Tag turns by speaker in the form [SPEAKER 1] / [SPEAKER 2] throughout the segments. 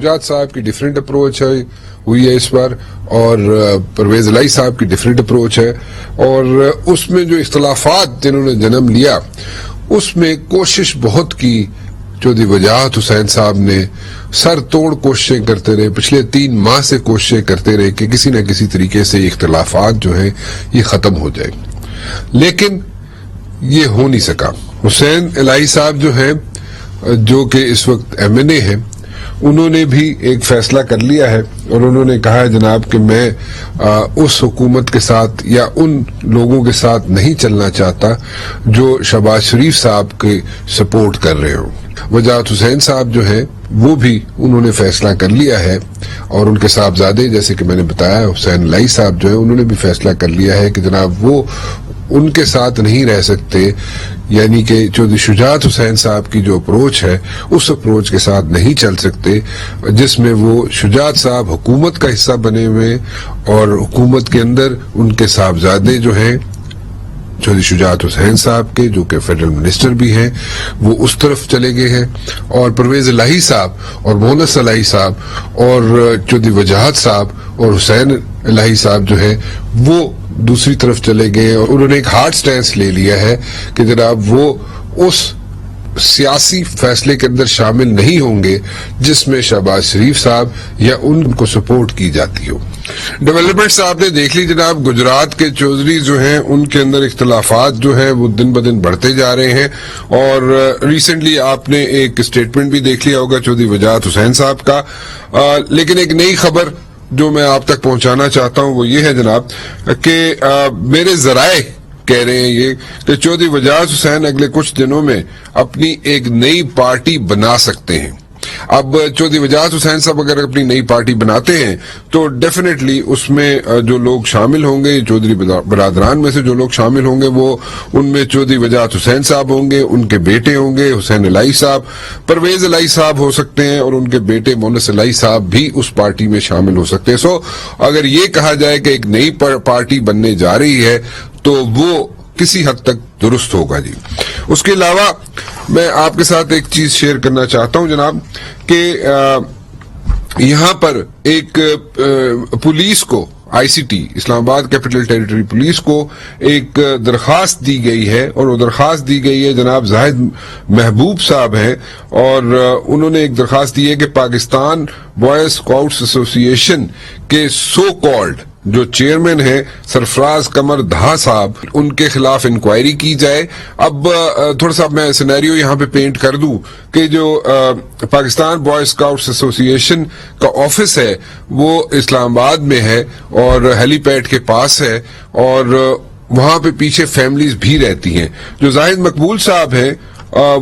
[SPEAKER 1] شجاعت صاحب کی different approach ہوئی ہے اس بار، اور پرویز الہی صاحب کی ڈیفرنٹ اپروچ ہے، اور اس میں جو اختلافات جنہوں نے جنم لیا اس میں کوشش بہت کی چودھری وجاہت حسین صاحب نے، سر توڑ کوششیں کرتے رہے، پچھلے 3 ماہ سے کوششیں کرتے رہے کہ کسی نہ کسی طریقے سے یہ اختلافات جو ہیں یہ ختم ہو جائے، لیکن یہ ہو نہیں سکا۔ حسین الہی صاحب جو ہیں، جو کہ اس وقت MNA ہیں، انہوں نے بھی ایک فیصلہ کر لیا ہے، اور انہوں نے کہا ہے جناب کہ میں اس حکومت کے ساتھ یا ان لوگوں کے ساتھ نہیں چلنا چاہتا جو شہباز شریف صاحب کے سپورٹ کر رہے ہوں۔ وجاہت حسین صاحب جو ہیں وہ بھی انہوں نے فیصلہ کر لیا ہے، اور ان کے صاحبزادے جیسے کہ میں نے بتایا حسین الہی صاحب جو ہیں انہوں نے بھی فیصلہ کر لیا ہے کہ جناب وہ ان کے ساتھ نہیں رہ سکتے، یعنی کہ چودھری شجاعت حسین صاحب کی جو اپروچ ہے اس اپروچ کے ساتھ نہیں چل سکتے، جس میں وہ شجاعت صاحب حکومت کا حصہ بنے ہوئے اور حکومت کے اندر ان کے صاحبزادے جو ہیں چودھری شجاعت حسین صاحب کے، جو کہ فیڈرل منسٹر بھی ہیں، وہ اس طرف چلے گئے ہیں، اور پرویز الہی صاحب اور مونس الہی صاحب اور چودھری وجاہت صاحب اور حسین الہی صاحب جو ہے وہ دوسری طرف چلے گئے، اور انہوں نے ایک ہارڈ سٹینس لے لیا ہے کہ جناب وہ اس سیاسی فیصلے کے اندر شامل نہیں ہوں گے جس میں شہباز شریف صاحب یا ان کو سپورٹ کی جاتی ہو۔ ڈیولپمنٹس آپ نے دیکھ لی جناب، گجرات کے چودھری جو ہیں ان کے اندر اختلافات جو ہیں وہ دن بدن بڑھتے جا رہے ہیں، اور ریسنٹلی آپ نے ایک اسٹیٹمنٹ بھی دیکھ لیا ہوگا چودھری وجاہت حسین صاحب کا، لیکن ایک نئی خبر جو میں آپ تک پہنچانا چاہتا ہوں وہ یہ ہے جناب کہ میرے ذرائع کہہ رہے ہیں یہ کہ چودھری وجاہت حسین اگلے کچھ دنوں میں اپنی ایک نئی پارٹی بنا سکتے ہیں۔ اب چودھری وجاہت حسین صاحب اگر اپنی نئی پارٹی بناتے ہیں تو ڈیفینیٹلی اس میں جو لوگ شامل ہوں گے، چودھری برادران میں سے جو لوگ شامل ہوں گے وہ ان میں چودھری وجاہت حسین صاحب ہوں گے، ان کے بیٹے ہوں گے حسین الہی صاحب، پرویز الہی صاحب ہو سکتے ہیں، اور ان کے بیٹے مونس الہی صاحب بھی اس پارٹی میں شامل ہو سکتے ہیں۔ سو اگر یہ کہا جائے کہ ایک نئی پارٹی بننے جا رہی ہے تو وہ کسی حد تک درست ہوگا جی۔ اس کے علاوہ میں آپ کے ساتھ ایک چیز شیئر کرنا چاہتا ہوں جناب کہ یہاں پر ایک پولیس کو ICT اسلام آباد کیپٹل ٹیریٹری پولیس کو ایک درخواست دی گئی ہے، اور وہ درخواست دی گئی ہے جناب زاہد محبوب صاحب ہیں، اور انہوں نے ایک درخواست دی ہے کہ پاکستان بوائز اسکاؤٹس ایسوسی ایشن کے سو کالڈ جو چیئرمین ہیں سرفراز قمر دھا صاحب، ان کے خلاف انکوائری کی جائے۔ اب تھوڑا سا میں سینیریو یہاں پہ پینٹ کر دوں کہ جو پاکستان بوائز اسکاؤٹس ایسوسی ایشن کا آفس ہے وہ اسلام آباد میں ہے اور ہیلی پیڈ کے پاس ہے، اور وہاں پہ پیچھے فیملیز بھی رہتی ہیں۔ جو زاہد مقبول صاحب ہیں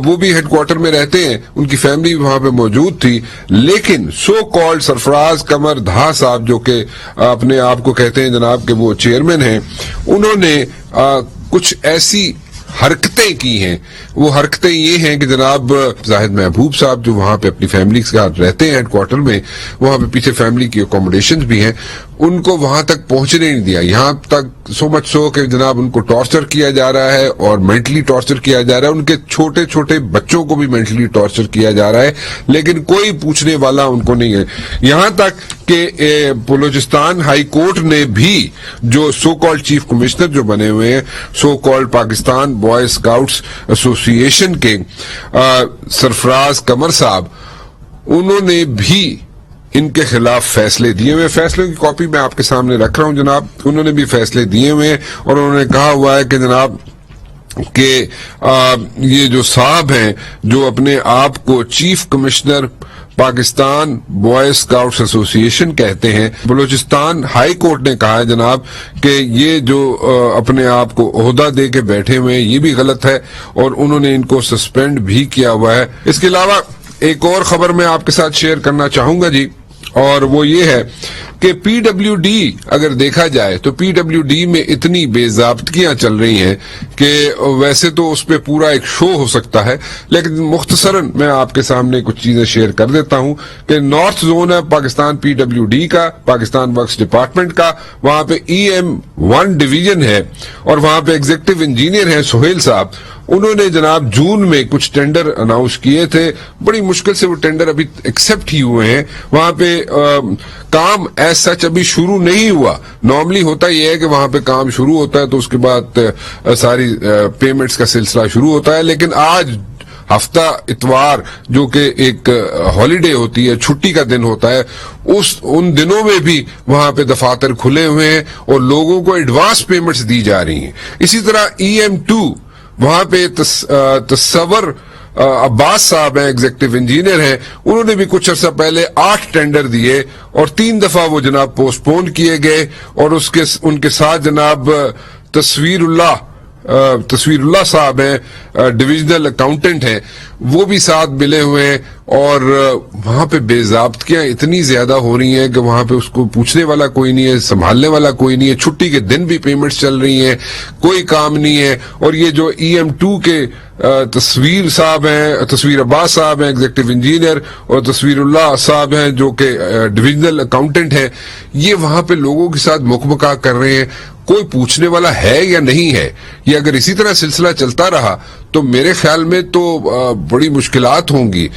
[SPEAKER 1] وہ بھی ہیڈ کوارٹر میں رہتے ہیں، ان کی فیملی وہاں پہ موجود تھی، لیکن سو کالڈ سرفراز قمر دھا صاحب جو کہ اپنے آپ کو کہتے ہیں جناب کہ وہ چیئرمین ہیں، انہوں نے کچھ ایسی حرکتیں کی ہیں۔ وہ حرکتیں یہ ہیں کہ جناب زاہد محبوب صاحب جو وہاں پہ اپنی فیملی کے ساتھ رہتے ہیں ہیڈ کوارٹر میں، وہاں پہ پیچھے فیملی کی اکوموڈیشنز بھی ہیں، ان کو وہاں تک پہنچنے نہیں دیا، یہاں تک سو مچ سو کہ جناب ان کو ٹارچر کیا جا رہا ہے اور مینٹلی ٹارچر کیا جا رہا ہے، ان کے چھوٹے چھوٹے بچوں کو بھی مینٹلی ٹارچر کیا جا رہا ہے، لیکن کوئی پوچھنے والا ان کو نہیں ہے۔ یہاں تک کہ بلوچستان ہائی کورٹ نے بھی جو سو کالڈ چیف کمشنر جو بنے ہوئے ہیں so called Pakistan boys scouts ایسوسی ایشن کے سرفراز قمر صاحب، انہوں نے بھی ان کے خلاف فیصلے دیے ہوئے، فیصلوں کی کاپی میں آپ کے سامنے رکھ رہا ہوں جناب، انہوں نے بھی فیصلے دیے ہوئے ہیں، اور انہوں نے کہا ہوا ہے کہ جناب کہ یہ جو صاحب ہیں جو اپنے آپ کو chief commissioner Pakistan boys scouts ایسوسی ایشن کہتے ہیں، بلوچستان ہائی کورٹ نے کہا ہے جناب کہ یہ جو اپنے آپ کو عہدہ دے کے بیٹھے ہوئے ہیں یہ بھی غلط ہے، اور انہوں نے ان کو سسپینڈ بھی کیا ہوا ہے۔ اس کے علاوہ ایک اور خبر میں آپ کے ساتھ شیئر کرنا چاہوں گا جی، اور وہ یہ ہے کہ پی ڈبلیو ڈی اگر دیکھا جائے تو پی ڈبلیو ڈی میں اتنی بے ضابطگیاں چل رہی ہیں کہ ویسے تو اس پہ پورا ایک شو ہو سکتا ہے، لیکن مختصراً میں آپ کے سامنے کچھ چیزیں شیئر کر دیتا ہوں کہ نارتھ زون ہے پاکستان پی ڈبلیو ڈی کا، پاکستان ورکس ڈپارٹمنٹ کا، وہاں پہ EM1 ڈویژن ہے اور وہاں پہ ایگزیکٹو انجینئر ہیں سہیل صاحب. انہوں نے جناب جون میں کچھ ٹینڈر اناؤنس کیے تھے، بڑی مشکل سے وہ ٹینڈر ابھی ایکسپٹ ہی ہوئے ہیں. وہاں پہ کام ایز سچ ابھی شروع نہیں ہوا. نارملی ہوتا یہ ہے کہ وہاں پہ کام شروع ہوتا ہے تو اس کے بعد ساری پیمنٹس کا سلسلہ شروع ہوتا ہے، لیکن آج ہفتہ اتوار جو کہ ایک ہالیڈے ہوتی ہے، چھٹی کا دن ہوتا ہے، ان دنوں میں بھی وہاں پہ دفاتر کھلے ہوئے ہیں اور لوگوں کو ایڈوانس پیمنٹس دی جا رہی ہیں. اسی طرح EM2 وہاں پہ تصور عباس صاحب ہیں، ایگزیکٹو انجینئر ہیں، انہوں نے بھی کچھ عرصہ پہلے 8 ٹینڈر دیے اور 3 دفعہ وہ جناب پوسٹ پون کیے گئے، اور ان کے ساتھ جناب تصویر اللہ صاحب ہیں، ڈویژنل اکاؤنٹنٹ ہیں، وہ بھی ساتھ ملے ہوئے ہیں. اور وہاں پہ بے ضابطگیاں اتنی زیادہ ہو رہی ہیں کہ وہاں پہ اس کو پوچھنے والا کوئی نہیں ہے، سنبھالنے والا کوئی نہیں ہے. چھٹی کے دن بھی پیمنٹس چل رہی ہیں، کوئی کام نہیں ہے. اور یہ جو EM2 کے تصویر عباس صاحب ہیں ایگزیکٹو انجینئر، اور تصویر اللہ صاحب ہیں جو کہ ڈویژنل اکاؤنٹنٹ ہیں، یہ وہاں پہ لوگوں کے ساتھ مکمکا کر رہے ہیں. کوئی پوچھنے والا ہے یا نہیں ہے؟ یہ اگر اسی طرح سلسلہ چلتا رہا تو میرے خیال میں تو بڑی مشکلات ہوں گی.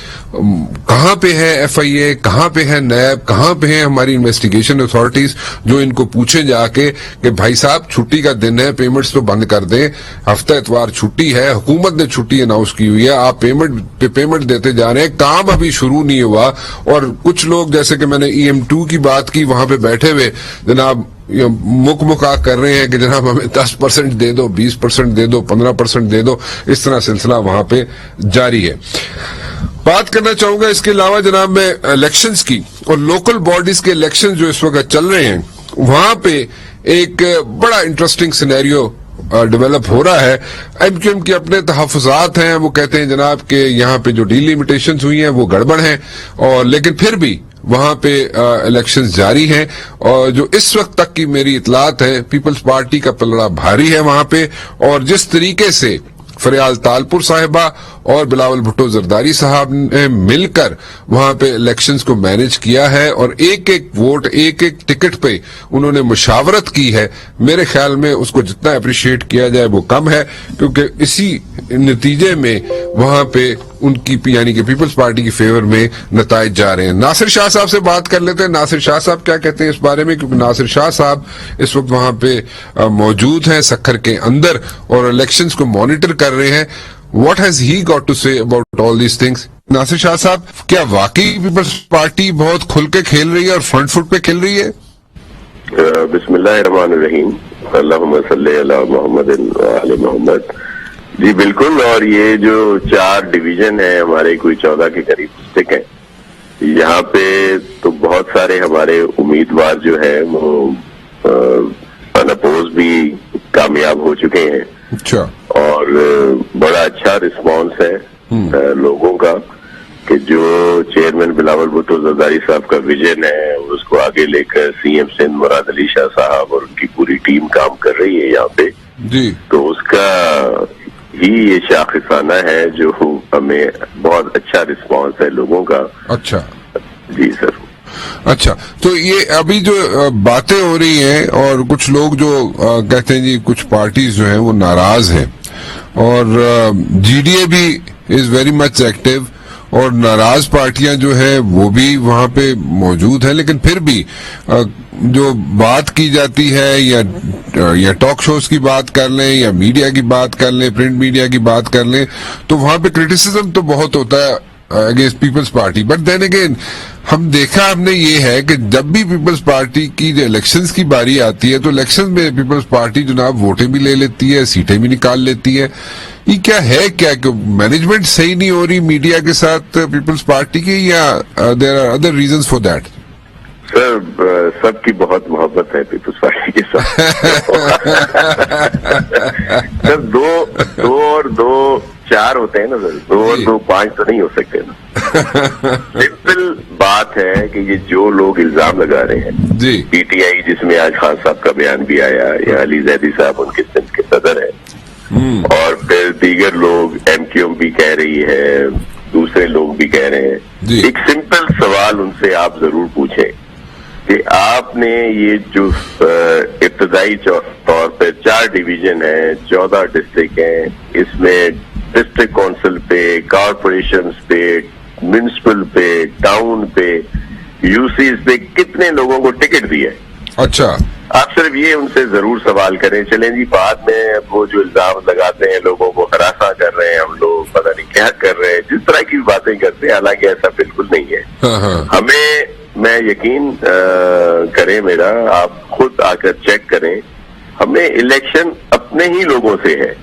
[SPEAKER 1] کہاں پہ ہے FIA، کہاں پہ ہے نیب، کہاں پہ ہیں ہماری انویسٹیگیشن اتھارٹیز جو ان کو پوچھیں جا کے کہ بھائی صاحب چھٹی کا دن ہے، پیمنٹس تو بند کر دیں، ہفتہ اتوار چھٹی ہے، حکومت نے چھٹی اناؤنس کی ہوئی ہے، آپ پیمنٹ دیتے جا رہے ہیں، کام ابھی شروع نہیں ہوا. اور کچھ لوگ جیسے کہ میں نے EM2 کی بات کی، وہاں پہ بیٹھے ہوئے جناب مکمکا کر رہے ہیں کہ جناب ہمیں 10% دے دو، 20% دے دو، 15% دے دو. اس طرح سلسلہ وہاں پہ جاری ہے. بات کرنا چاہوں گا اس کے علاوہ جناب میں الیکشنز کی، اور لوکل باڈیز کے الیکشن جو اس وقت چل رہے ہیں وہاں پہ ایک بڑا انٹرسٹنگ سینیریو ڈیولپ ہو رہا ہے. MQM کے اپنے تحفظات ہیں، وہ کہتے ہیں جناب کہ یہاں پہ جو ڈیلیمیٹیشنز ہوئی ہیں وہ گڑبڑ ہیں، اور لیکن پھر بھی وہاں پہ الیکشنز جاری ہیں. اور جو اس وقت تک کی میری اطلاعات ہے، پیپلز پارٹی کا پلڑا بھاری ہے وہاں پہ. اور جس طریقے سے فریال تالپور صاحبہ اور بلاول بھٹو زرداری صاحب نے مل کر وہاں پہ الیکشنز کو مینج کیا ہے اور ایک ایک ووٹ ایک ایک ٹکٹ پہ انہوں نے مشاورت کی ہے، میرے خیال میں اس کو جتنا اپریشیٹ کیا جائے وہ کم ہے، کیونکہ اسی نتیجے میں وہاں پہ ان کی یعنی کہ پیپلز پارٹی کی فیور میں نتائج جا رہے ہیں. ناصر شاہ صاحب سے بات کر لیتے ہیں. ناصر شاہ صاحب کیا کہتے ہیں اس بارے میں، کیونکہ ناصر شاہ صاحب اس وقت وہاں پہ موجود ہیں سکھر کے اندر اور الیکشنز کو مانیٹر کر رہے ہیں. What has he got to say about all these things? ناصر شاہ صاحب، کیا واقعی پیپلز پارٹی بہت کھل کے کھیل رہی ہے اور فرنٹ فٹ پہ کھیل رہی ہے؟
[SPEAKER 2] بسم اللہ الرحمن الرحیم، اللہم صلی علی محمد وعلی محمد. جی بالکل. اور یہ جو 4 ڈویژن ہیں ہمارے، کوئی 14 کے قریب ڈسٹرکٹ ہیں، یہاں پہ تو بہت سارے ہمارے امیدوار جو ہیں وہ انپوز بھی کامیاب ہو چکے ہیں.
[SPEAKER 1] اچھا.
[SPEAKER 2] اور بڑا اچھا رسپانس ہے لوگوں کا کہ جو چیئرمین بلاول بھٹو زرداری صاحب کا ویژن ہے اس کو آگے لے کر CM سندھ مراد علی شاہ صاحب اور ان کی پوری ٹیم کام کر رہی ہے یہاں پہ
[SPEAKER 1] جی. تو
[SPEAKER 2] اس کا ہی یہ شاخصانہ ہے جو ہمیں بہت اچھا رسپانس ہے لوگوں کا.
[SPEAKER 1] اچھا
[SPEAKER 2] جی سر.
[SPEAKER 1] اچھا، تو یہ ابھی جو باتیں ہو رہی ہیں اور کچھ لوگ جو کہتے ہیں جی کچھ پارٹیز جو ہیں وہ ناراض ہیں، اور GDA بھی از ویری مچ ایکٹیو، اور ناراض پارٹیاں جو ہیں وہ بھی وہاں پہ موجود ہیں، لیکن پھر بھی جو بات کی جاتی ہے یا ٹاک شوز کی بات کر لیں یا میڈیا کی بات کر لیں، پرنٹ میڈیا کی بات کر لیں، تو وہاں پہ کرٹیسزم تو بہت ہوتا ہے against Peoples Party. But then again ہم نے یہ ہے کہ جب بھی پیپلز پارٹی کی جو الیکشنز کی باری آتی ہے تو الیکشن میں پیپلز پارٹی جناب ووٹیں بھی لے لیتی ہے، سیٹیں بھی نکال لیتی ہے. یہ کیا ہے کہ مینجمنٹ صحیح نہیں ہو رہی میڈیا کے ساتھ پیپلز پارٹی کی، یا there are other reasons for that?
[SPEAKER 2] Sir سب کی بہت محبت ہے پیپلز پارٹی کے ساتھ. سر 2 اور 2 4 ہوتے ہیں نا سر، 2 اور 2 5 تو نہیں ہو سکتے نا. سمپل بات ہے کہ یہ جو لوگ الزام لگا رہے ہیں
[SPEAKER 1] جی
[SPEAKER 2] پی ٹی آئی جس میں آج خان صاحب کا بیان بھی آیا یا علی زیدی صاحب ان کے سندھ کے صدر ہیں اور پھر دیگر لوگ ایم کیو ایم بھی کہہ رہی ہے دوسرے لوگ بھی کہہ رہے ہیں ایک سمپل سوال ان سے آپ ضرور پوچھیں کہ آپ نے یہ جو ابتدائی طور پہ 4 ڈویژن ہیں 14 ڈسٹرکٹ ہیں اس میں ڈسٹرکٹ کونسل پہ کارپوریشنز پہ میونسپل پہ ٹاؤن پہ یو سیز پہ کتنے لوگوں کو ٹکٹ دیا ہے
[SPEAKER 1] اچھا
[SPEAKER 2] آپ صرف یہ ان سے ضرور سوال کریں چلیں جی بعد میں وہ جو الزام لگاتے ہیں لوگوں کو ہراساں کر رہے ہیں ہم لوگ پتہ نہیں کیا کر رہے ہیں جس طرح کی باتیں کرتے ہیں حالانکہ ایسا بالکل نہیں ہے ہمیں میں یقین کریں میرا آپ خود آ کر چیک کریں ہمیں الیکشن اپنے ہی لوگوں سے ہے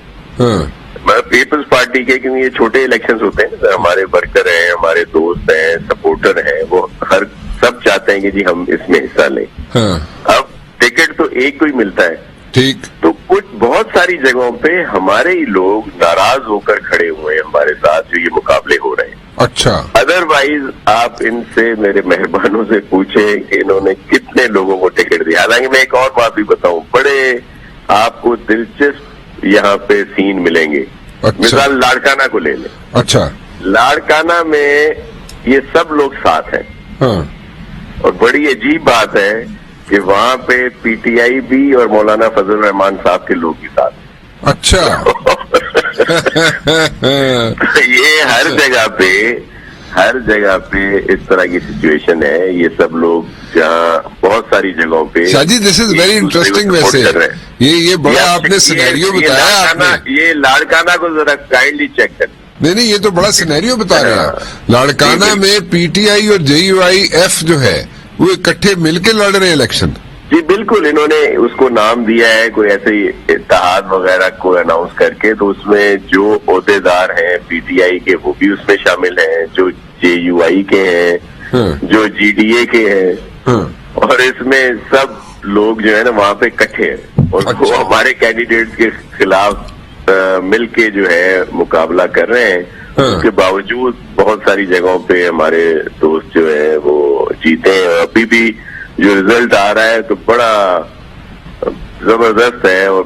[SPEAKER 2] پیپلز پارٹی کے کیونکہ یہ چھوٹے الیکشنز ہوتے ہیں ہمارے ورکر ہیں ہمارے دوست ہیں سپورٹر ہیں وہ سب چاہتے ہیں کہ جی ہم اس میں حصہ لیں اب ٹکٹ تو ایک کو ہی ملتا ہے
[SPEAKER 1] ٹھیک
[SPEAKER 2] تو کچھ بہت ساری جگہوں پہ ہمارے ہی لوگ ناراض ہو کر کھڑے ہوئے ہیں ہمارے ساتھ جو یہ مقابلے ہو رہے ہیں
[SPEAKER 1] اچھا
[SPEAKER 2] ادروائز آپ ان سے میرے مہربانوں سے پوچھیں کہ انہوں نے کتنے لوگوں کو ٹکٹ دیا حالانکہ میں ایک اور بات بھی بتاؤں بڑے آپ کو دلچسپ یہاں پہ سین ملیں گے مثال لاڑکانہ کو لے لیں
[SPEAKER 1] اچھا
[SPEAKER 2] لاڑکانہ میں یہ سب لوگ ساتھ ہیں اور بڑی عجیب بات ہے کہ وہاں پہ پی ٹی آئی بھی اور مولانا فضل الرحمان صاحب کے لوگ بھی ساتھ ہیں
[SPEAKER 1] اچھا
[SPEAKER 2] یہ ہر جگہ پہ اس طرح کی سچویشن ہے یہ سب لوگ جہاں بہت ساری جگہوں پہ
[SPEAKER 1] شاجی دس از ویری انٹرسٹنگ ویسے یہ بڑا آپ نے سینیریو بتایا آپ نے
[SPEAKER 2] یہ لاڑکانہ کو ذرا کائنڈلی چیک کریں
[SPEAKER 1] نہیں یہ تو بڑا سینیریو بتا رہے ہیں لاڑکانہ میں پی ٹی آئی اور جے یو آئی ایف جو ہے وہ اکٹھے مل کے لڑ رہے ہیں الیکشن
[SPEAKER 2] جی بالکل انہوں نے اس کو نام دیا ہے کوئی ایسے اتحاد وغیرہ کو اناؤنس کر کے تو اس میں جو عہدے دار ہیں پی ٹی آئی کے وہ بھی اس میں شامل ہیں جو جے یو آئی کے ہیں جو جی ڈی اے کے ہیں اور اس میں سب لوگ جو ہے نا وہاں پہ اکٹھے ہیں اور وہ ہمارے کینڈیڈیٹس کے خلاف مل کے جو ہے مقابلہ کر رہے ہیں اس کے باوجود بہت ساری جگہوں پہ ہمارے دوست جو ہیں وہ جیتے ہیں اور ابھی بھی جو رزلٹ آ رہا ہے تو بڑا زبردست ہے اور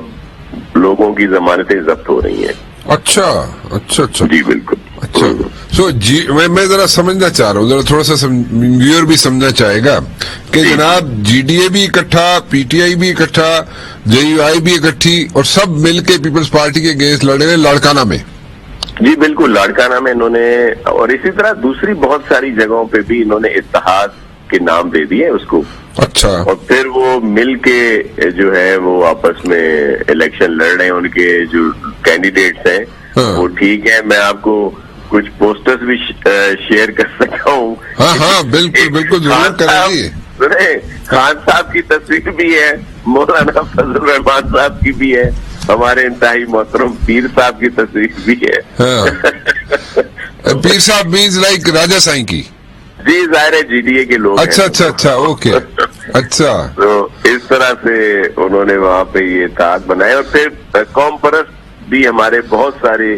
[SPEAKER 2] لوگوں کی ضمانتیں ضبط ہو رہی ہیں
[SPEAKER 1] اچھا اچھا اچھا
[SPEAKER 2] جی بالکل
[SPEAKER 1] اچھا سو جی میں ذرا سمجھنا چاہ رہا ہوں ذرا تھوڑا سا ویور بھی سمجھنا چاہے گا کہ جناب جی ڈی اے بھی اکٹھا پی ٹی آئی بھی اکٹھا جے یو آئی بھی اکٹھی اور سب مل کے پیپلز پارٹی کے اگینسٹ لڑ رہے ہیں لاڑکانہ میں
[SPEAKER 2] جی بالکل لاڑکانہ میں انہوں نے اور اسی طرح دوسری بہت ساری جگہوں پہ بھی انہوں نے اتحاد کے نام دے دیے اس کو
[SPEAKER 1] اچھا
[SPEAKER 2] اور پھر وہ مل کے جو ہے وہ آپس میں الیکشن لڑ رہے ہیں ان کے جو کینڈیڈیٹس ہیں وہ ٹھیک ہے میں آپ کو کچھ پوسٹرز بھی شیئر کر سکتا ہوں
[SPEAKER 1] ہاں بالکل ضرور کریں
[SPEAKER 2] خان صاحب کی تصویر بھی ہے مولانا فضل الرحمان صاحب کی بھی ہے ہمارے انتہائی محترم پیر صاحب کی تصویر بھی ہے
[SPEAKER 1] پیر صاحب مینز لائک راجا سائیں کی
[SPEAKER 2] جی ظاہر ہے جی ڈی اے کے لوگ
[SPEAKER 1] اچھا اوکے اچھا
[SPEAKER 2] تو اس طرح سے انہوں نے وہاں پہ یہ اتحاد بنائے اور پھر قوم پرست بھی ہمارے بہت سارے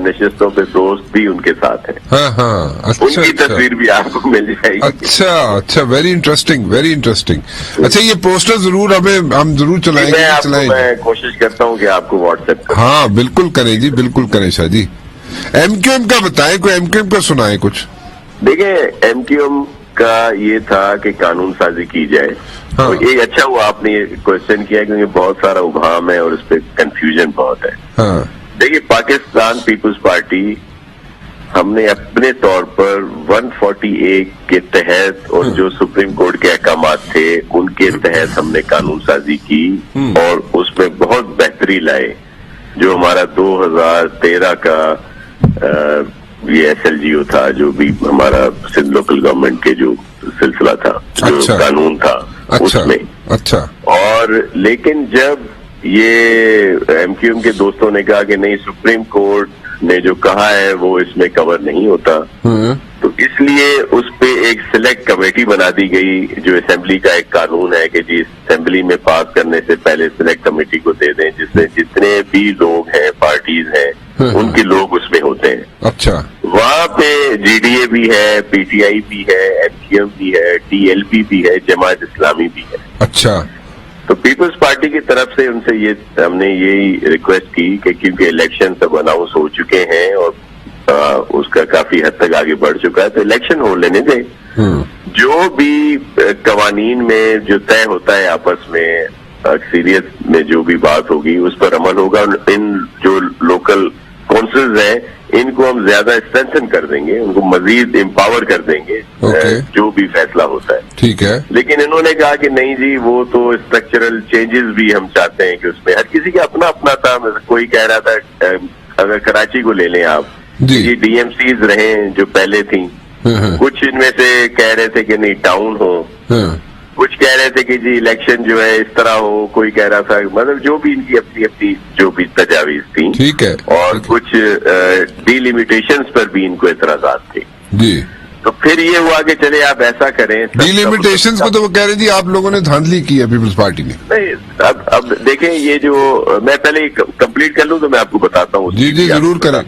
[SPEAKER 2] نشستوں پہ دوست بھی ان کے ساتھ ہیں ان کی تصویر بھی آپ کو مل جائے گی
[SPEAKER 1] اچھا ویری انٹرسٹنگ اچھا یہ پوسٹر ضرور ہم ضرور چلائیں گے
[SPEAKER 2] میں کوشش کرتا ہوں کہ آپ کو واٹس ایپ
[SPEAKER 1] ہاں بالکل کریں جی بالکل کریں شاہ جی ایم کیو ایم کا بتائیں کوئی ایم کیو ایم کا سنائیں کچھ
[SPEAKER 2] دیکھیں ایم کیو ایم کا یہ تھا کہ قانون سازی کی جائے یہ اچھا ہوا آپ نے یہ کوشچن کیا کیونکہ بہت سارا ابہام ہے اور اس پہ کنفیوژن بہت ہے دیکھیے پاکستان پیپلز پارٹی ہم نے اپنے طور پر 140A کے تحت اور جو سپریم کورٹ کے احکامات تھے ان کے تحت ہم نے قانون سازی کی اور اس میں بہت بہتری لائے جو ہمارا 2013 کا یہ ایس ایل جی او تھا جو بھی ہمارا سندھ لوکل گورنمنٹ کے جو سلسلہ تھا جو قانون تھا اس میں اور لیکن جب یہ ایم کیو ایم کے دوستوں نے کہا کہ نہیں سپریم کورٹ نے جو کہا ہے وہ اس میں کور نہیں ہوتا، تو اس لیے اس پہ ایک سلیکٹ کمیٹی بنا دی گئی، جو اسمبلی کا ایک قانون ہے کہ جی اسمبلی میں پاس کرنے سے پہلے سلیکٹ کمیٹی کو دے دیں، جس میں جتنے بھی لوگ ہیں، پارٹیز ہیں، ان کے لوگ اس میں ہوتے ہیں.
[SPEAKER 1] اچھا.
[SPEAKER 2] وہاں پہ جی ڈی اے بھی ہے، پی ٹی آئی بھی ہے، ایم کیو ایم بھی ہے، ٹی ایل پی بھی ہے، جماعت اسلامی بھی ہے.
[SPEAKER 1] اچھا.
[SPEAKER 2] تو پیپلز پارٹی کی طرف سے ان سے ہم نے یہی ریکویسٹ کی کہ کیونکہ الیکشن سب اناؤنس ہو چکے ہیں اور اس کا کافی حد تک آگے بڑھ چکا ہے، تو الیکشن ہو لینے دیں. جو بھی قوانین میں جو طے ہوتا ہے آپس میں، اکثریت میں جو بھی بات ہوگی اس پر عمل ہوگا. ان جو لوکل کونسلز ہیں ان کو ہم زیادہ اسٹرینتھن کر دیں گے، ان کو مزید امپاور کر دیں گے جو بھی فیصلہ ہوتا ہے.
[SPEAKER 1] ٹھیک ہے.
[SPEAKER 2] لیکن انہوں نے کہا کہ نہیں جی وہ تو اسٹرکچرل چینجز بھی ہم چاہتے ہیں کہ اس میں ہر کسی کا اپنا اپنا تھا. کوئی کہہ رہا تھا اگر کراچی کو لے لیں آپ، جی ڈی ایم سیز رہیں جو پہلے تھیں، کچھ ان میں سے کہہ رہے تھے کہ نہیں ٹاؤن ہو، کچھ کہہ رہے تھے کہ جی الیکشن جو ہے اس طرح ہو، کوئی کہہ رہا تھا مطلب جو بھی ان کی اپنی اپنی جو بھی تجاویز تھیں.
[SPEAKER 1] ٹھیک ہے.
[SPEAKER 2] اور کچھ ڈی لمیٹیشنز پر بھی ان کو اعتراضات تھے.
[SPEAKER 1] جی.
[SPEAKER 2] تو پھر یہ ہوا کہ چلے آپ ایسا کریں.
[SPEAKER 1] ڈی لمیٹیشنز کو تو وہ کہہ رہی تھی آپ لوگوں نے دھاندلی کی ہے پیپلز پارٹی نے.
[SPEAKER 2] نہیں اب دیکھیں یہ جو میں پہلے کمپلیٹ کر لوں تو میں آپ کو بتاتا ہوں.
[SPEAKER 1] جی جی ضرور کریں.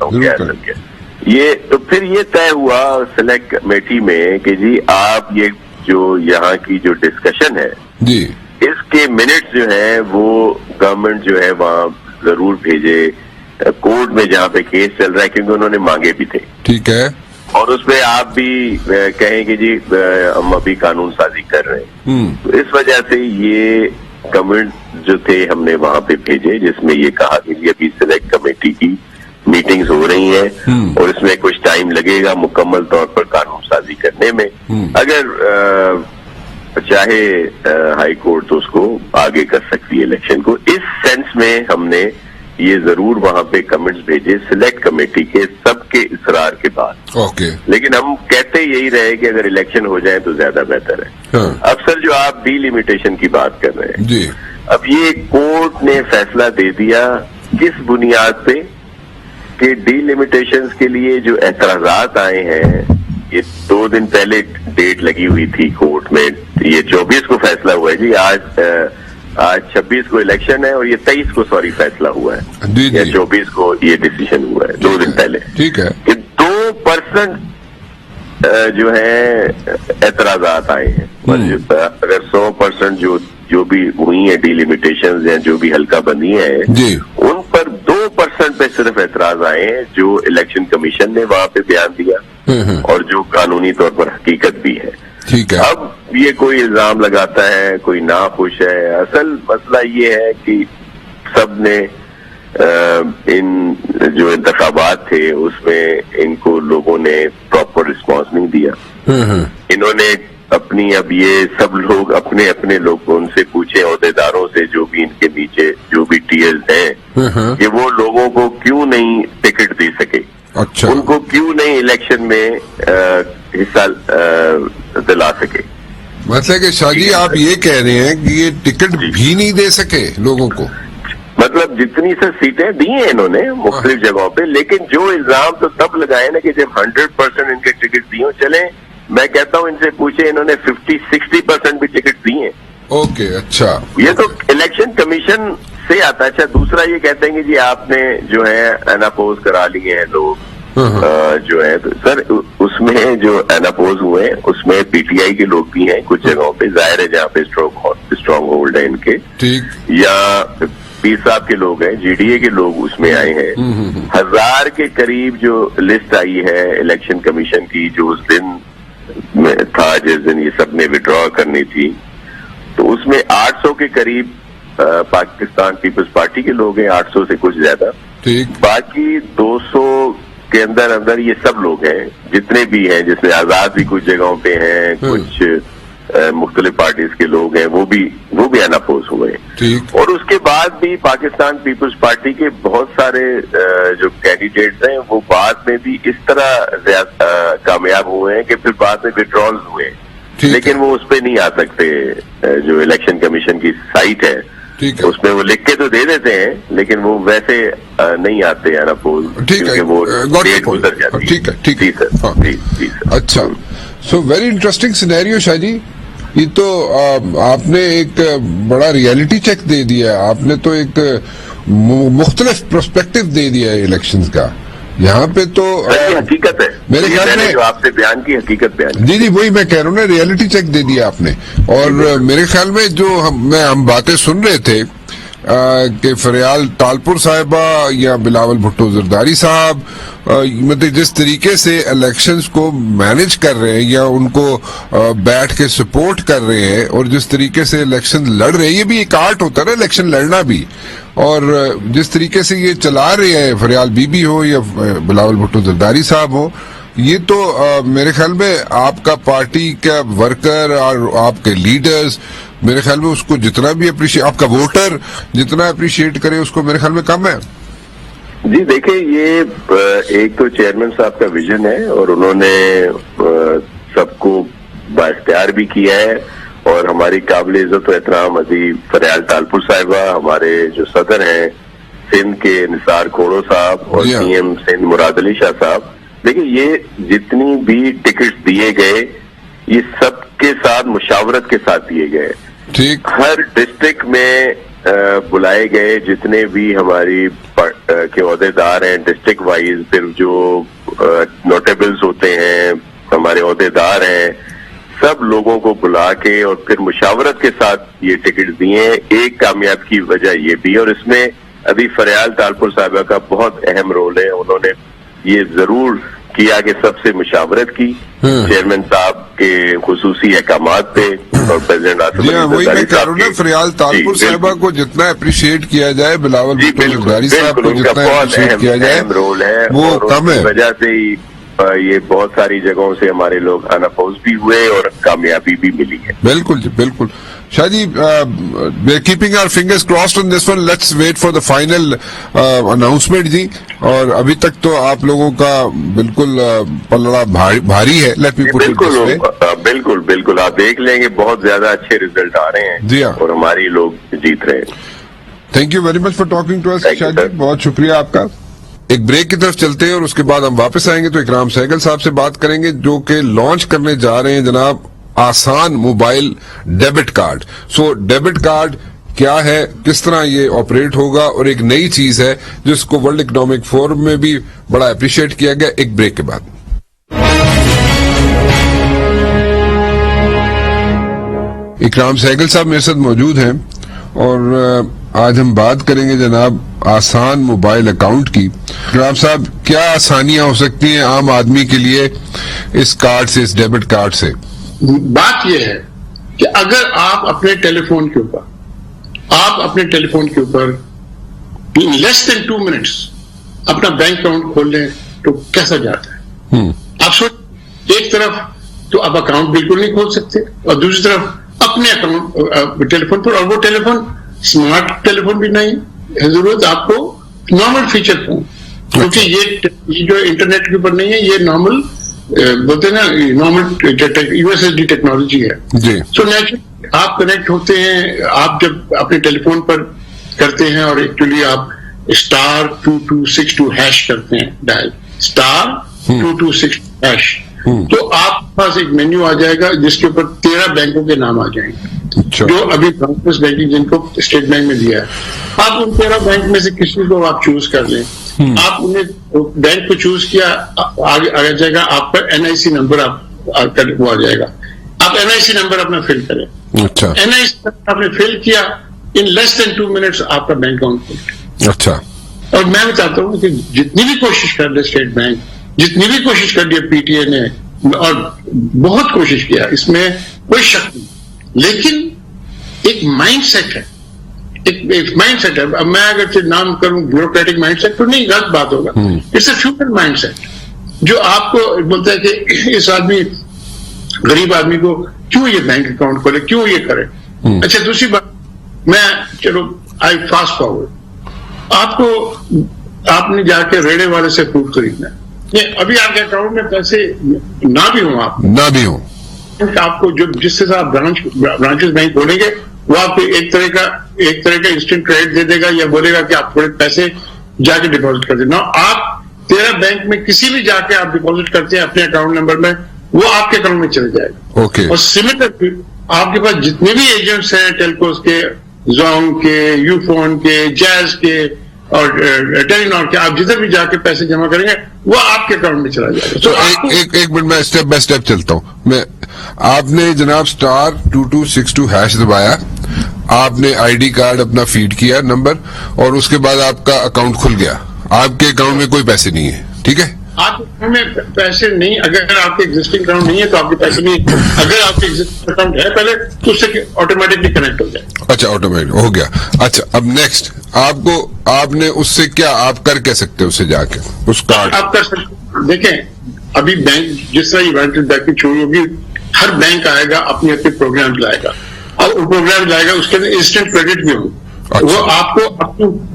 [SPEAKER 2] یہ تو پھر یہ طے ہوا سلیکٹ کمیٹی میں کہ جی آپ یہ جو یہاں کی جو ڈسکشن ہے
[SPEAKER 1] جی
[SPEAKER 2] اس کے منٹس جو ہیں وہ گورنمنٹ جو ہے وہاں ضرور بھیجے کورٹ میں جہاں پہ کیس چل رہا ہے، کیونکہ انہوں نے مانگے بھی تھے.
[SPEAKER 1] ٹھیک ہے.
[SPEAKER 2] اور اس پہ آپ بھی کہیں کہ جی ہم ابھی قانون سازی کر رہے ہیں. تو اس وجہ سے یہ کمنٹ جو تھے ہم نے وہاں پہ بھیجے، جس میں یہ کہا کہ یہ ابھی سلیکٹ کمیٹی کی میٹنگز ہو رہی ہیں اور اس میں کچھ ٹائم لگے گا مکمل طور پر قانون سازی کرنے میں. اگر چاہے ہائی کورٹ تو اس کو آگے کر سکتی ہے الیکشن کو. اس سینس میں ہم نے یہ ضرور وہاں پہ کمنٹس بھیجے سلیکٹ کمیٹی کے سب کے اصرار کے بعد.
[SPEAKER 1] اوکے.
[SPEAKER 2] لیکن ہم کہتے یہی رہے کہ اگر الیکشن ہو جائے تو زیادہ بہتر ہے. اب سر جو آپ ڈی لمیٹیشن کی بات کر رہے ہیں،
[SPEAKER 1] جی
[SPEAKER 2] اب یہ کورٹ نے فیصلہ دے دیا کس بنیاد پہ کہ ڈی لمیٹیشنز کے لیے جو اعتراضات آئے ہیں، یہ 2 دن پہلے ڈیٹ لگی ہوئی تھی کورٹ میں، یہ 24 کو فیصلہ ہوا ہے جی، آج 26 کو الیکشن ہے اور یہ 23 کو فیصلہ ہوا ہے، یا 24 کو یہ ڈیسیژن ہوا ہے 2 دن پہلے.
[SPEAKER 1] ٹھیک ہے.
[SPEAKER 2] کہ 2% جو ہے اعتراضات آئے ہیں. اگر 100% جو بھی ہوئی ہیں ڈی لمیٹیشنز یا جو بھی حلقہ بندی ہیں ان پر 2% پہ صرف اعتراض آئے ہیں جو الیکشن کمیشن نے وہاں پہ بیان دیا اور جو قانونی طور پر حقیقت بھی ہے.
[SPEAKER 1] ٹھیک ہے.
[SPEAKER 2] اب یہ کوئی الزام لگاتا ہے، کوئی ناخوش ہے. اصل مسئلہ یہ ہے کہ سب نے ان جو انتخابات تھے اس میں ان کو لوگوں نے پراپر رسپانس نہیں دیا. انہوں نے اب یہ سب لوگ اپنے اپنے لوگ ان سے پوچھے، عہدیداروں سے جو بھی ان کے نیچے جو بھی ٹی ایلز ہیں، کہ وہ لوگوں کو کیوں نہیں ٹکٹ دے سکے.
[SPEAKER 1] اچھا.
[SPEAKER 2] ان کو کیوں نہیں الیکشن میں حصہ دلا سکے.
[SPEAKER 1] مطلب کہ شاہ جی آپ یہ کہہ رہے ہیں کہ یہ ٹکٹ بھی نہیں دے سکے لوگوں کو؟
[SPEAKER 2] مطلب جتنی سر سیٹیں دی ہیں انہوں نے مختلف جگہوں پہ، لیکن جو الزام تو تب لگائے نا کہ جب 100% ان کے ٹکٹ دیے چلیں. میں کہتا ہوں ان سے پوچھے، انہوں نے 50-60% بھی ٹکٹ دیے ہیں.
[SPEAKER 1] اوکے. اچھا. یہ
[SPEAKER 2] تو الیکشن کمیشن سے آتا ہے. اچھا دوسرا یہ کہتے ہیں کہ جی آپ نے جو ہے اناپوز کرا لیے ہیں لوگ جو ہے. تو سر اس میں جو اناپوز ہوئے اس میں پی ٹی آئی کے لوگ بھی ہیں کچھ جگہوں پہ، ظاہر ہے جہاں پہ اسٹرانگ ہولڈ ہے ان کے، یا پیر صاحب کے لوگ ہیں، جی ڈی اے کے لوگ اس میں آئے ہیں. 1000 کے قریب جو لسٹ آئی ہے الیکشن کمیشن کی جو اس دن میں تھا جس دن یہ سب نے وڈرا کرنی تھی، تو اس میں 800 کے قریب پاکستان پیپلز پارٹی کے لوگ ہیں، 800 سے کچھ زیادہ. باقی 200 کے اندر یہ سب لوگ ہیں جتنے بھی ہیں، جس میں آزاد بھی کچھ جگہوں پہ ہیں، کچھ مختلف پارٹیز کے لوگ ہیں، وہ بھی اناپوز ہوئے. اور اس کے بعد بھی پاکستان پیپلز پارٹی کے بہت سارے جو کینڈیڈیٹس ہیں وہ بعد میں بھی اس طرح کامیاب ہوئے ہیں کہ پھر بعد میں وڈرالز ہوئے، لیکن وہ اس پہ نہیں آ سکتے. جو الیکشن کمیشن کی سائٹ ہے
[SPEAKER 1] ٹھیک ہے.
[SPEAKER 2] اس میں وہ لکھ کے تو دے دیتے ہیں لیکن وہ ویسے نہیں آتے ہیں اپوز,
[SPEAKER 1] ٹھیک ہے,
[SPEAKER 2] وہ ڈیٹ گزر جاتی ہے.
[SPEAKER 1] ٹھیک ہے, ٹھیک ہے.
[SPEAKER 2] جی سر, جی سر.
[SPEAKER 1] اچھا, سو ویری انٹرسٹنگ سینیریو شاہ جی. یہ تو آپ نے ایک بڑا ریئلٹی چیک دے دیا, آپ نے تو ایک مختلف پرسپیکٹو دے دیا ہے الیکشنز کا یہاں پہ. تو
[SPEAKER 2] حقیقت ہے
[SPEAKER 1] میرے خیال میں
[SPEAKER 2] جو آپ سے بیان کی حقیقت بیان.
[SPEAKER 1] جی جی, وہی میں کہہ رہا ہوں نا, ریئلٹی چیک دے دیا آپ نے. اور میرے خیال میں جو ہم باتیں سن رہے تھے کہ فریال تالپور صاحبہ یا بلاول بھٹو زرداری صاحب مطلب جس طریقے سے الیکشنز کو مینج کر رہے ہیں یا ان کو بیٹھ کے سپورٹ کر رہے ہیں اور جس طریقے سے الیکشن لڑ رہے ہیں, یہ بھی ایک آرٹ ہوتا ہے نا الیکشن لڑنا بھی, اور جس طریقے سے یہ چلا رہے ہیں فریال بی بی ہو یا بلاول بھٹو زرداری صاحب ہو, یہ تو میرے خیال میں آپ کا پارٹی کا ورکر اور آپ کے لیڈرز میرے خیال میں اس کو جتنا بھی اپریشیٹ, آپ کا ووٹر جتنا اپریشیٹ کرے اس کو میرے خیال میں کم ہے.
[SPEAKER 2] جی دیکھیں, یہ ایک تو چیئرمین صاحب کا ویژن ہے اور انہوں نے سب کو بااختیار بھی کیا ہے, اور ہماری قابل عزت و احترام عزیز فریال تالپور صاحبہ, ہمارے جو صدر ہیں سندھ کے نثار کھوڑو صاحب اور سی ایم سندھ مراد علی شاہ صاحب, دیکھیں یہ جتنی بھی ٹکٹ دیے گئے یہ سب کے ساتھ مشاورت کے ساتھ دیے گئے.
[SPEAKER 1] ٹھیک,
[SPEAKER 2] ہر ڈسٹرکٹ میں بلائے گئے جتنے بھی ہماری کے عہدے دار ہیں ڈسٹرکٹ وائز, پھر جو نوٹیبلز ہوتے ہیں ہمارے عہدے دار ہیں, سب لوگوں کو بلا کے اور پھر مشاورت کے ساتھ یہ ٹکٹ دیے. ایک کامیاب کی وجہ یہ بھی, اور اس میں ابھی فریال تالپور صاحبہ کا بہت اہم رول ہے. انہوں نے یہ ضرور کیا کہ سب سے مشاورت کی چیئرمین صاحب کے خصوصی احکامات پہ, اور پریزیڈنٹ
[SPEAKER 1] وہی میں کہہ رہا ہوں نا, فریال تالپور صاحبہ کو جتنا اپریشیٹ کیا جائے, بلاول بھٹو زرداری صاحب کو جتنا اپریشیٹ کیا جائے
[SPEAKER 2] رول ہے,
[SPEAKER 1] وہ کم ہے.
[SPEAKER 2] وجہ سے ہی یہ بہت ساری جگہوں سے ہمارے لوگ اناپوز بھی ہوئے اور کامیابی بھی ملی ہے.
[SPEAKER 1] بالکل جی, بالکل. Shah ji, keeping our fingers crossed on this one, let's wait for the final announcement جی. اور ابھی تک تو آپ لوگوں کا بالکل پلڑا بھاری ہے. Let me put it this way.
[SPEAKER 2] بالکل بالکل, آپ دیکھ لیں گے بہت زیادہ اچھے ریزلٹ آ رہے ہیں
[SPEAKER 1] جی ہاں,
[SPEAKER 2] اور ہماری لوگ جیت رہے ہیں.
[SPEAKER 1] Thank you very much for talking to us Shah ji, بہت شکریہ آپ کا. ایک بریک کی طرف چلتے ہیں اور اس کے بعد ہم واپس آئیں گے تو اکرام سہگل صاحب سے بات کریں گے جو کہ لانچ کرنے جا رہے ہیں جناب آسان موبائل ڈیبٹ کارڈ. سو ڈیبٹ کارڈ کیا ہے, کس طرح یہ آپریٹ ہوگا, اور ایک نئی چیز ہے جس کو ورلڈ اکنامک فورم میں بھی بڑا اپریشیٹ کیا گیا. ایک بریک کے بعد اکرام سہگل صاحب میرے ساتھ موجود ہیں اور آج ہم بات کریں گے جناب آسان موبائل اکاؤنٹ کی. اکرام صاحب, کیا آسانیاں ہو سکتی ہیں عام آدمی کے لیے اس کارڈ سے, اس ڈیبٹ کارڈ سے؟
[SPEAKER 3] بات یہ ہے کہ اگر آپ اپنے ٹیلی فون کے اوپر لیس دین 2 منٹس اپنا بینک اکاؤنٹ کھول لیں تو کیسا جاتا ہے. آپ سوچ, ایک طرف تو آپ اکاؤنٹ بالکل نہیں کھول سکتے اور دوسری طرف اپنے اکاؤنٹ ٹیلی فون پر, اور وہ ٹیلی فون اسمارٹ ٹیلی فون بھی نہیں ہے, ضرورت آپ کو نارمل فیچر فون, کیونکہ یہ جو انٹرنیٹ کے اوپر نہیں ہے, یہ نارمل بولتے ہیں نا, normal U S S D technology ہے. سو نیچرلی آپ کنیکٹ ہوتے ہیں, آپ جب اپنے ٹیلی فون پر کرتے ہیں اور ایکچولی آپ *2262# کرتے ہیں, ڈائل *2262#, تو آپ کے پاس ایک مینیو آ جائے گا جس کے اوپر 13 بینکوں کے نام آ جائیں گے جو ابھی برانچز بینکنگ جن کو اسٹیٹ بینک میں دیا ہے. آپ ان 13 بینک میں سے کسی کو آپ چوز کر لیں. آپ انہیں بینک کو چوز کیا, آگے جائے گا آپ کا NIC نمبر, وہ آ جائے گا, آپ NIC نمبر اپنا فل کریں. NIC آپ نے فل کیا, ان لیس دین 2 منٹس آپ کا بینک اکاؤنٹ کھل.
[SPEAKER 1] اچھا,
[SPEAKER 3] اور میں بتاتا ہوں کہ جتنی بھی کوشش کر لے اسٹیٹ بینک, جتنی بھی کوشش کر لی PTA نے, اور بہت کوشش کیا, اس میں کوئی شک نہیں, لیکن ایک مائنڈ سیٹ ہے, ایک مائنڈ سیٹ ہے. اب میں اگر نام کروں بیوروکریٹک مائنڈ سیٹ تو نہیں, غلط بات ہوگا. It's a future mind set جو آپ کو بولتا ہے کہ اس آدمی, غریب آدمی کو کیوں یہ بینک اکاؤنٹ کھولے, کیوں یہ کرے. اچھا, دوسری بات, میں چلو آئی فاسٹ فارورڈ, آپ نے جا کے ریڑے والے سے فروٹ خریدنا ہے, ابھی آپ کے اکاؤنٹ میں پیسے نہ بھی ہوں, آپ
[SPEAKER 1] نہ بھی ہوں,
[SPEAKER 3] آپ کو جو جس سے آپ برانچز بینک کھولیں گے وہ آپ کو ایک طرح کا انسٹنٹ کریڈٹ دے دے گا یا بولے گا کہ آپ تھوڑے پیسے جا کے ڈپازٹ کر دیں. نا آپ تیرا بینک میں کسی بھی جا کے آپ ڈپازٹ کرتے ہیں اپنے اکاؤنٹ نمبر میں, وہ آپ کے اکاؤنٹ میں چلے جائے گا.
[SPEAKER 1] اوکے.
[SPEAKER 3] اور سملر آپ کے پاس جتنے بھی ایجنٹس ہیں ٹیلکوز کے, زونگ کے, یو فون کے, جیز کے اور ٹیلی نار کے, آپ جدھر بھی جا کے پیسے جمع کریں گے وہ آپ کے اکاؤنٹ میں چلا جائے گا.
[SPEAKER 1] تو ایک منٹ میں اسٹیپ بائی اسٹیپ چلتا ہوں. آپ نے جناب *2262# دبایا, آپ نے آئی ڈی کارڈ اپنا فیڈ کیا نمبر, اور اس کے بعد آپ کا اکاؤنٹ کھل گیا. آپ کے اکاؤنٹ میں کوئی پیسے نہیں ہے, ٹھیک ہے؟
[SPEAKER 3] آپ کے اکاؤنٹ میں پیسے نہیں, اگر آپ کے ایگزسٹنگ اکاؤنٹ نہیں ہے تو آپ کے پیسے نہیں. اگر آپ کے ایگزسٹنگ اکاؤنٹ ہے پہلے تو اس سے آٹومیٹکلی کنیکٹ ہو جائے. اچھا,
[SPEAKER 1] آٹومیٹک ہو گیا. اچھا, اب نیکسٹ آپ نے اس سے کیا آپ کر کے سکتے اس سے جا کے اس کارڈ
[SPEAKER 3] آپ کر سکتے. دیکھیں ابھی بینک جس طرح یونائٹڈ بینکنگ شروع ہوگی, ہر بینک آئے گا اپنے پروگرام لائے گا, اور وہ پروگرام لائے گا اس کے اندر انسٹنٹ کریڈٹ بھی ہوگا. وہ آپ کو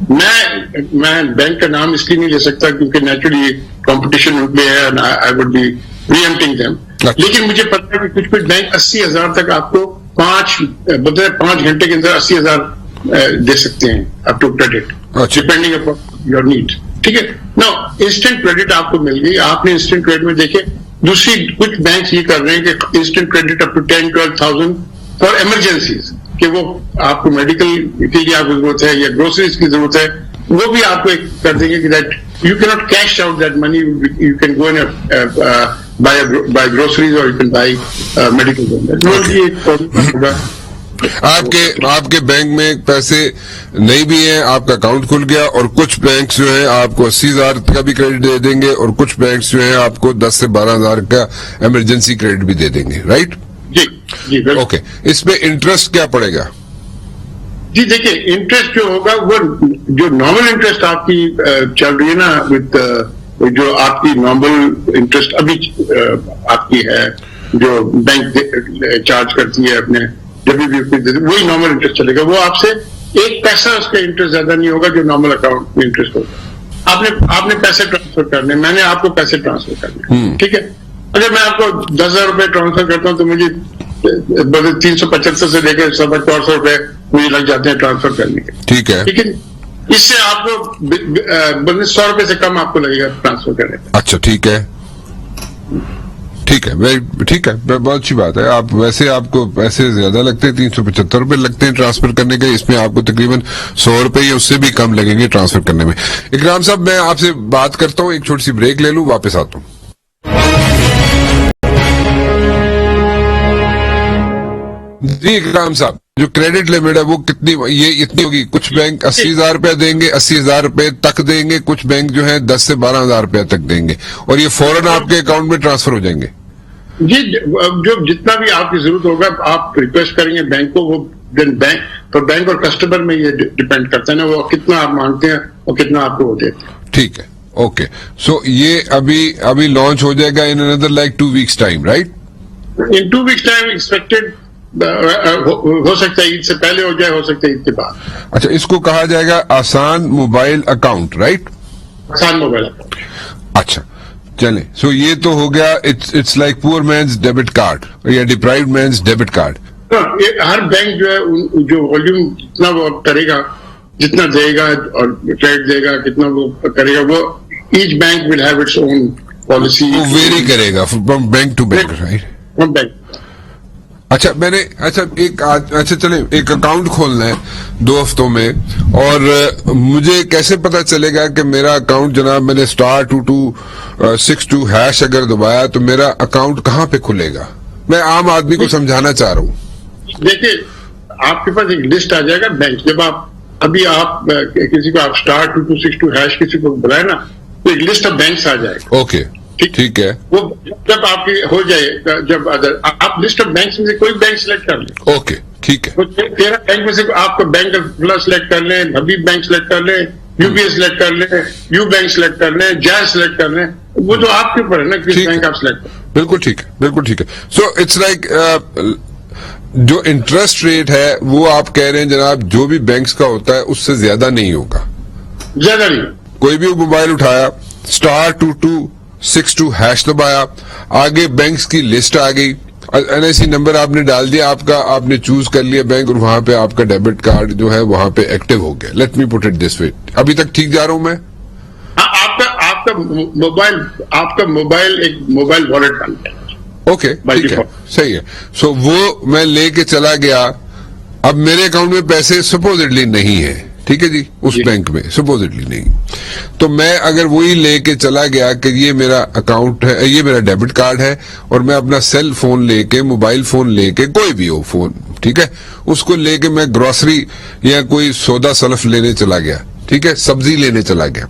[SPEAKER 3] میں بینک کا نام اس لیے نہیں لے سکتا کیونکہ نیچرلی کمپٹیشن ان پہ ہے, آئی وڈ بی پریمپٹنگ دیم. لیکن مجھے پتا ہے کہ کچھ بینک 80,000 تک آپ کو 5 گھنٹے کے اندر 80,000 دے سکتے ہیں up to credit, depending upon your need. ٹھیک ہے نا, انسٹنٹ کریڈٹ آپ کو مل گئی. آپ نے انسٹنٹ کریڈٹ میں دیکھے دوسری کچھ بینک یہ کر رہے ہیں کہ instant credit up to 10-12,000 for emergencies, کہ وہ آپ کو میڈیکل کے لیے آپ کو ضرورت ہے یا گروسریز کی ضرورت ہے, وہ بھی آپ کو کر دیں گے کہ دیٹ یو کی not cash out that money, you can go by groceries اور یو کین بائی میڈیکل.
[SPEAKER 1] آپ کے بینک میں پیسے نہیں بھی ہیں, آپ کا اکاؤنٹ کھل گیا, اور کچھ بینکس جو ہیں آپ کو 80,000 کا بھی کریڈٹ دے دیں گے, اور کچھ بینکس جو ہیں آپ کو 10 سے 12,000 کا ایمرجنسی کریڈٹ بھی دے دیں گے, رائٹ؟
[SPEAKER 3] جی
[SPEAKER 1] اوکے. اس میں انٹرسٹ کیا پڑے گا؟
[SPEAKER 3] جی دیکھیں, انٹرسٹ جو ہوگا وہ جو نارمل انٹرسٹ آپ کی چل رہی ہے نا, وتھ جو آپ کی نارمل انٹرسٹ ابھی آپ کی ہے جو بینک چارج کرتی ہے اپنے جب بھی وہی نارمل انٹرسٹ چلے گا. وہ آپ سے 1 پیسہ اس کا انٹرسٹ زیادہ نہیں ہوگا جو نارمل اکاؤنٹ میں انٹرسٹ ہوگا. آپ نے پیسے ٹرانسفر کرنے, میں نے آپ کو پیسے ٹرانسفر کرنے, ٹھیک ہے. اگر میں آپ کو 10,000 روپے ٹرانسفر کرتا ہوں تو مجھے 375 سے لے کے 400 روپے مجھے لگ جاتے ہیں ٹرانسفر کرنے کے,
[SPEAKER 1] ٹھیک ہے.
[SPEAKER 3] لیکن اس سے آپ کو 100 روپے سے کم آپ کو لگے گا ٹرانسفر کرنے کا.
[SPEAKER 1] اچھا, ٹھیک ہے, بہت اچھی بات ہے. آپ ویسے آپ کو پیسے زیادہ لگتے ہیں, 375 روپے لگتے ہیں ٹرانسفر کرنے کے, اس میں آپ کو تقریباً 100 روپے یا اس سے بھی کم لگیں گے ٹرانسفر کرنے میں. اکرام صاحب, میں آپ سے بات کرتا ہوں, ایک چھوٹی سی بریک لے لوں, واپس آتا ہوں. جی اکرام صاحب, جو کریڈٹ لمٹ ہے وہ کتنی, یہ اتنی ہوگی؟ کچھ بینک 80,000 روپے دیں گے, 80,000 روپے تک دیں گے, کچھ بینک جو ہے 10 سے 12,000 روپے تک دیں گے, اور یہ فوراً آپ کے اکاؤنٹ میں ٹرانسفر ہو جائیں گے.
[SPEAKER 3] جی, جو جتنا بھی آپ کی ضرورت ہوگا آپ ریکویسٹ کریں گے بینک کو, وہ بینک اور کسٹمر میں یہ ڈیپینڈ کرتا ہے نا, وہ کتنا آپ مانگتے ہیں اور کتنا آپ کو وہ دیتے ہیں.
[SPEAKER 1] ٹھیک ہے, اوکے. سو یہ ابھی لانچ ہو جائے گا ان اندر لائک 2 weeks ٹائم, رائٹ؟
[SPEAKER 3] ان 2 weeks ٹائم ایکسپیکٹڈ, ہو سکتا ہے عید سے پہلے ہو جائے, ہو سکتا ہے عید کے بعد.
[SPEAKER 1] اچھا, اس کو کہا جائے گا آسان موبائل اکاؤنٹ, رائٹ؟
[SPEAKER 3] آسان موبائل اکاؤنٹ.
[SPEAKER 1] اچھا چلیں, سو یہ تو ہو گیا, اٹس لائک پور مینز ڈیبٹ کارڈ یا ڈپرائیوڈ مینز ڈیبٹ کارڈ.
[SPEAKER 3] ہر بینک جو ہے جو والیوم جتنا وہ کرے گا, جتنا دے گا اور کریڈٹ دے گا, کتنا وہ کرے گا, وہ each bank will have its own policy,
[SPEAKER 1] وہ ویری کرے گا from bank to bank, right?
[SPEAKER 3] From bank.
[SPEAKER 1] اچھا چلیں, ایک اکاؤنٹ کھولنا ہے 2 ہفتوں میں, اور مجھے کیسے پتا چلے گا کہ میرا اکاؤنٹ, جناب میں نے *2262# اگر دبایا تو میرا اکاؤنٹ کہاں پہ کھلے گا؟ میں عام آدمی کو سمجھانا چاہ رہا ہوں.
[SPEAKER 3] دیکھیے, آپ کے پاس ایک لسٹ آ جائے گا بینک, جب آپ کسی کو آپ *2262# کسی کو بلائے نا تو ایک لسٹ آف بینکس آ جائے گا.
[SPEAKER 1] اوکے, ٹھیک ہے.
[SPEAKER 3] وہ جب آپ کی ہو جائے, جب آپ لسٹ آف بینکس میں سے کوئی بینک سلیکٹ کر لیں.
[SPEAKER 1] اوکے, ٹھیک ہے.
[SPEAKER 3] 13 بینک میں سے آپ کو بینک آف سلیکٹ کر لیں, حبیب بینک سلیکٹ کر لیں, UBA سلیکٹ کر لیں, یو بینک سلیکٹ کر لیں, جائز سلیکٹ کر لیں, وہ تو آپ کے اوپر ہے نا کس بینک آپ سلیکٹ کریں.
[SPEAKER 1] بالکل ٹھیک ہے. سو اٹس لائک جو انٹرسٹ ریٹ ہے وہ آپ کہہ رہے ہیں جناب جو بھی بینکس کا ہوتا ہے اس سے زیادہ نہیں ہوگا,
[SPEAKER 3] زیادہ نہیں.
[SPEAKER 1] کوئی بھی موبائل اٹھایا, *2262# دبایا, آگے بینکس کی لسٹ آ گئی, NIC نمبر آپ نے ڈال دیا آپ کا, آپ نے چوز کر لیا بینک, اور وہاں پہ آپ کا ڈیبٹ کارڈ جو ہے وہاں پہ ایکٹیو ہو گیا. Let me put it this way. ابھی تک ٹھیک جا رہا ہوں میں؟
[SPEAKER 3] آپ کا موبائل ایک موبائل والیٹ بن گیا.
[SPEAKER 1] اوکے ٹھیک ہے, صحیح ہے. سو وہ میں لے کے چلا گیا. اب میرے اکاؤنٹ میں پیسے سپوزڈلی نہیں ہے, ٹھیک ہے جی, اس بینک میں سپوزڈلی نہیں. تو میں اگر وہی لے کے چلا گیا کہ یہ میرا اکاؤنٹ ہے, یہ میرا ڈیبٹ کارڈ ہے, اور میں اپنا سیل فون لے کے, موبائل فون لے کے, کوئی بھی ہو فون, ٹھیک ہے, اس کو لے کے میں گروسری یا کوئی سودا سلف لینے چلا گیا, ٹھیک ہے, سبزی لینے چلا گیا,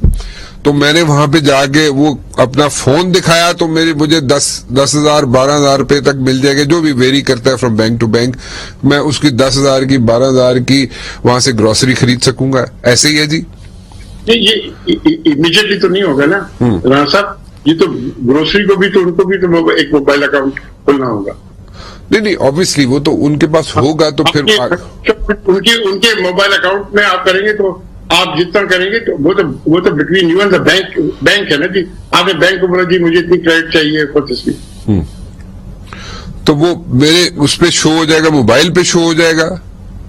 [SPEAKER 1] تو میں نے وہاں پہ جا کے وہ اپنا فون دکھایا تو مجھے 10,000 12,000 روپے تک مل جائے گا, جو بھی ویری کرتا ہے فرام بینک ٹو بینک. میں اس کی 10,000 کی 12,000 کی وہاں سے گروسری خرید سکوں گا. ایسے ہی ہے جی؟
[SPEAKER 3] یہ امیڈیٹلی تو نہیں ہوگا نا رانا صاحب, یہ تو گروسری کو بھی تو ان کو بھی تو ایک موبائل اکاؤنٹ کھولنا ہوگا.
[SPEAKER 1] نہیں آبویسلی وہ تو ان کے پاس ہوگا, تو پھر
[SPEAKER 3] ان کے موبائل اکاؤنٹ میں آپ کریں گے تو آپ جتنا کریں گے تو وہ تو between you and the bank ہے نا جی. آپ نے بینک کو بولا جی مجھے اتنی کریڈٹ چاہیے فور دس ویک,
[SPEAKER 1] تو وہ میرے اس پہ شو ہو جائے گا, موبائل پہ شو ہو جائے گا.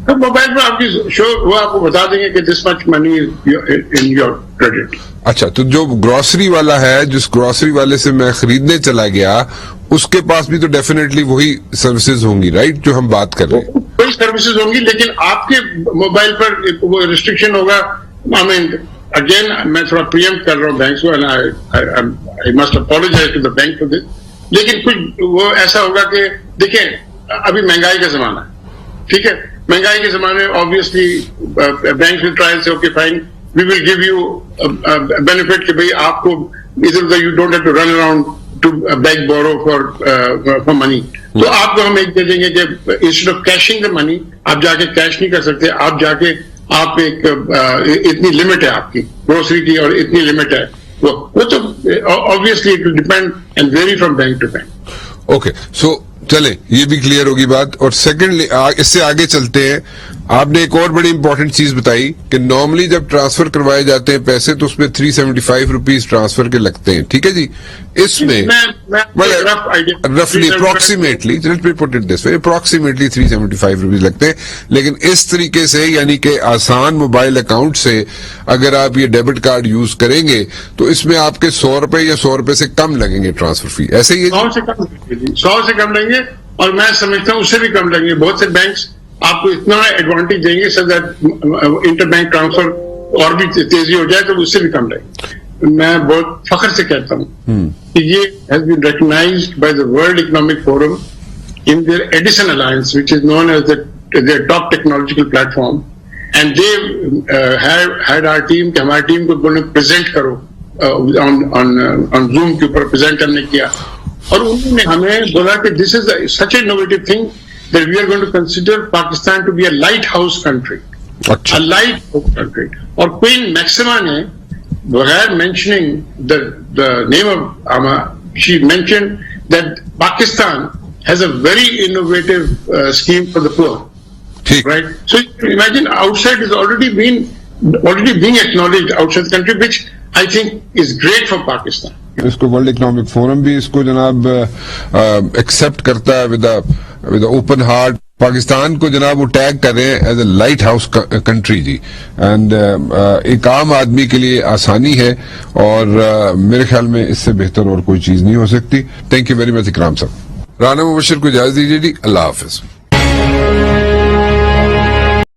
[SPEAKER 3] موبائل پہ آپ کی شو وہ آپ کو بتا دیں گے کہ دس مچ منی ان یور کریڈٹ.
[SPEAKER 1] اچھا, تو جو گروسری والا ہے, جس گروسری والے سے میں خریدنے چلا گیا, اس کے پاس بھی تو ڈیفینیٹلی وہی سروسز ہوں گی, رائٹ, جو ہم بات کر رہے ہیں.
[SPEAKER 3] وہی سروسز ہوں گی, لیکن آپ کے موبائل پر وہ ریسٹرکشن ہوگا. آئی مین اگین میں تھوڑا پریمپٹ کر رہا ہوں بینک کو, I must apologise to the bank for this. لیکن کچھ وہ ایسا ہوگا کہ دیکھیں ابھی مہنگائی کا زمانہ ہے, ٹھیک ہے, مہنگائی کے زمانے میں آبویسلی بینک ول ٹرائی سے okay fine we will give you benefit کہ بھائی آپ کو ادھر ادھر you don't have to run around to beg borrow for money. تو آپ کو ہم ایک دے دیں گے کہ instead of cashing the money آپ جا کے کیش نہیں کر سکتے, آپ جا کے آپ ایک اتنی لمٹ ہے آپ کی گروسری کی اور اتنی لمٹ ہے, وہ تو obviously it will depend and vary from bank to bank.
[SPEAKER 1] Okay, so چلیں یہ بھی کلیئر ہوگی بات. اور سیکنڈلی اس سے آگے چلتے ہیں. آپ نے ایک اور بڑی امپورٹنٹ چیز بتائی کہ نارملی جب ٹرانسفر کروائے جاتے ہیں پیسے تو اس میں 375 روپیز ٹرانسفر کے لگتے ہیں, ٹھیک ہے جی. اس میں رفلی اپروکسیمیٹلی اپروکسیمیٹلی 375 روپیز لگتے ہیں. لیکن اس طریقے سے یعنی کہ آسان موبائل اکاؤنٹ سے اگر آپ یہ ڈیبٹ کارڈ یوز کریں گے تو اس میں آپ کے 100 روپے یا 100 روپے سے کم لگیں گے ٹرانسفر فی, ایسے ہی ہے؟
[SPEAKER 3] 100 سے کم لیں گے, اور میں سمجھتا ہوں اس سے بھی کم لیں گے. بہت سے بینکس آپ کو اتنا ایڈوانٹیج دیں گے so that inter bank transfer اور بھی تیزی ہو جائے تو اس سے بھی کم لیں گے. میں بہت فخر سے کہتا ہوں کہ یہ has been recognised by the World Economic Forum in their Edison Alliance which is known as their top technological platform, and they had our team کہ ہماری ٹیم کو بولنے پریزنٹ کرو آن زوم کے اوپر پریزنٹ کرنے کیا, اور انہوں نے ہمیں بولا کہ this is such a innovative thing that we are going to consider Pakistan to be a lighthouse country. A lighthouse country. اور Queen Maxima نے بغیر mentioning the name of she mentioned that Pakistan has a very innovative scheme for the poor. Right? So imagine outside is already being acknowledged outside the country, which I think is great for Pakistan.
[SPEAKER 1] اس کو world Economic forum بھی اس کو جناب accept کرتا ہے with open heart. Pakistan کو جناب وہ tag کر رہے ہیں as a lighthouse country جی, اینڈ ایک عام آدمی کے لیے آسانی ہے, اور میرے خیال میں اس سے بہتر اور کوئی چیز نہیں ہو سکتی. تھینک یو ویری مچ اکرام صاحب. رانا مبشر کو اجازت دیجیے جی, اللہ حافظ.